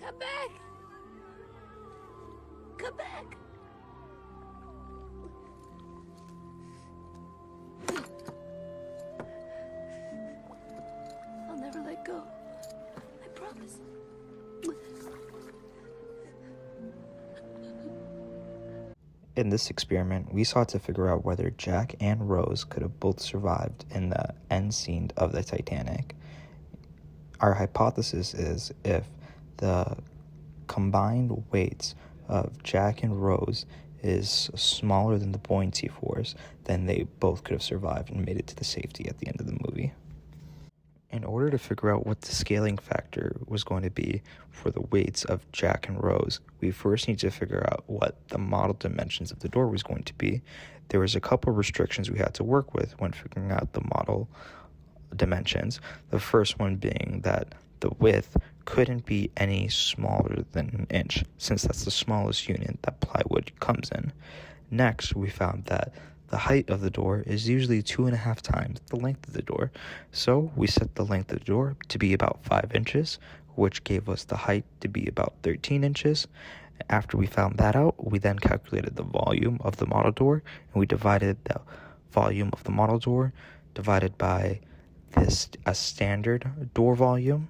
Come back! Come back! I'll never let go. I promise. In this experiment, we sought to figure out whether Jack and Rose could have both survived in the end scene of the Titanic. Our hypothesis is if the combined weights of Jack and Rose is smaller than the buoyancy force, then they both could have survived and made it to the safety at the end of the movie. In order to figure out what the scaling factor was going to be for the weights of Jack and Rose, we first need to figure out what the model dimensions of the door was going to be. There was a couple restrictions we had to work with when figuring out the model dimensions. The first one being that the width couldn't be any smaller than an inch, since that's the smallest unit that plywood comes in. Next, we found that the height of the door is usually 2.5 times the length of the door, so we set the length of the door to be about 5 inches, which gave us the height to be about 13 inches. After we found that out, we then calculated the volume of the model door, and we divided the volume of the model door divided by a standard door volume,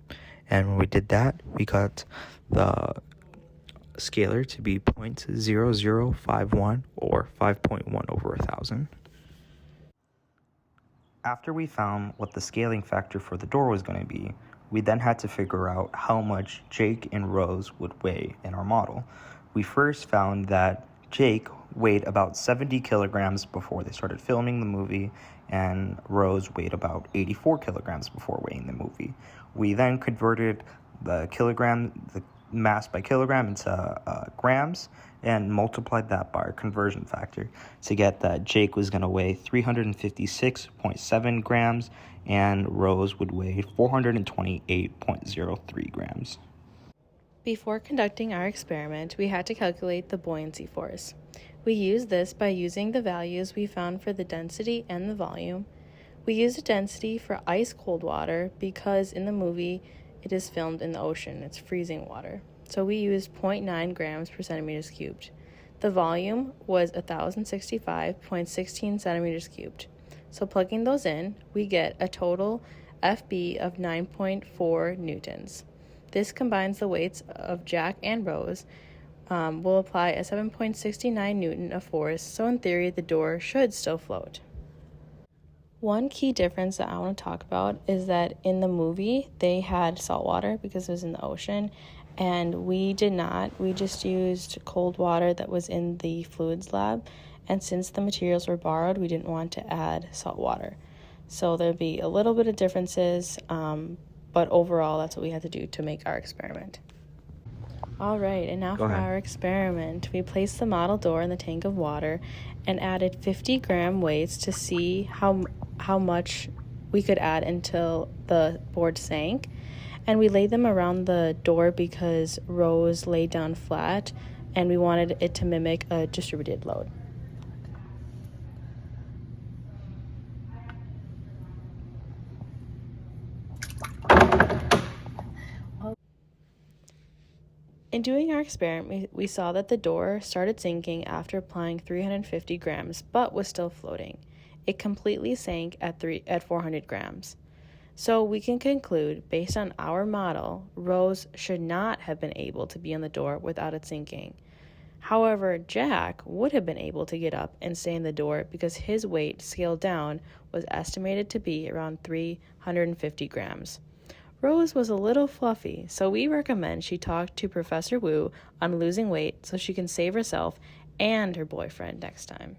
and when we did that, we got the scalar to be 0.0051 or 5.1 over 1,000. After we found what the scaling factor for the door was going to be, we then had to figure out how much Jake and Rose would weigh in our model. We first found that Jake weighed about 70 kilograms before they started filming the movie, and Rose weighed about 84 kilograms before weighing the movie. We then converted the mass by kilogram into grams and multiplied that by our conversion factor to get that Jake was going to weigh 356.7 grams and Rose would weigh 428.03 grams. Before conducting our experiment, we had to calculate the buoyancy force. We used this by using the values we found for the density and the volume. We used a density for ice-cold water because in the movie it is filmed in the ocean. It's freezing water. So we used 0.9 grams per centimeters cubed. The volume was 1,065.16 centimeters cubed. So plugging those in, we get a total FB of 9.4 newtons. This combines the weights of Jack and Rose. Will apply a 7.69 newton of force, so in theory the door should still float. One key difference that I want to talk about is that in the movie they had salt water because it was in the ocean, and we did not. We just used cold water that was in the fluids lab, and since the materials were borrowed, we didn't want to add salt water. So there'd be a little bit of differences, but overall that's what we had to do to make our experiment. All right, and now for our experiment. We placed the model door in the tank of water and added 50-gram weights to see how much we could add until the board sank. And we laid them around the door because Rose laid down flat, and we wanted it to mimic a distributed load. In doing our experiment, we saw that the door started sinking after applying 350 grams, but was still floating. It completely sank at 400 grams. So we can conclude, based on our model, Rose should not have been able to be on the door without it sinking. However, Jack would have been able to get up and stay in the door because his weight scaled down was estimated to be around 350 grams. Rose was a little fluffy, so we recommend she talk to Professor Wu on losing weight so she can save herself and her boyfriend next time.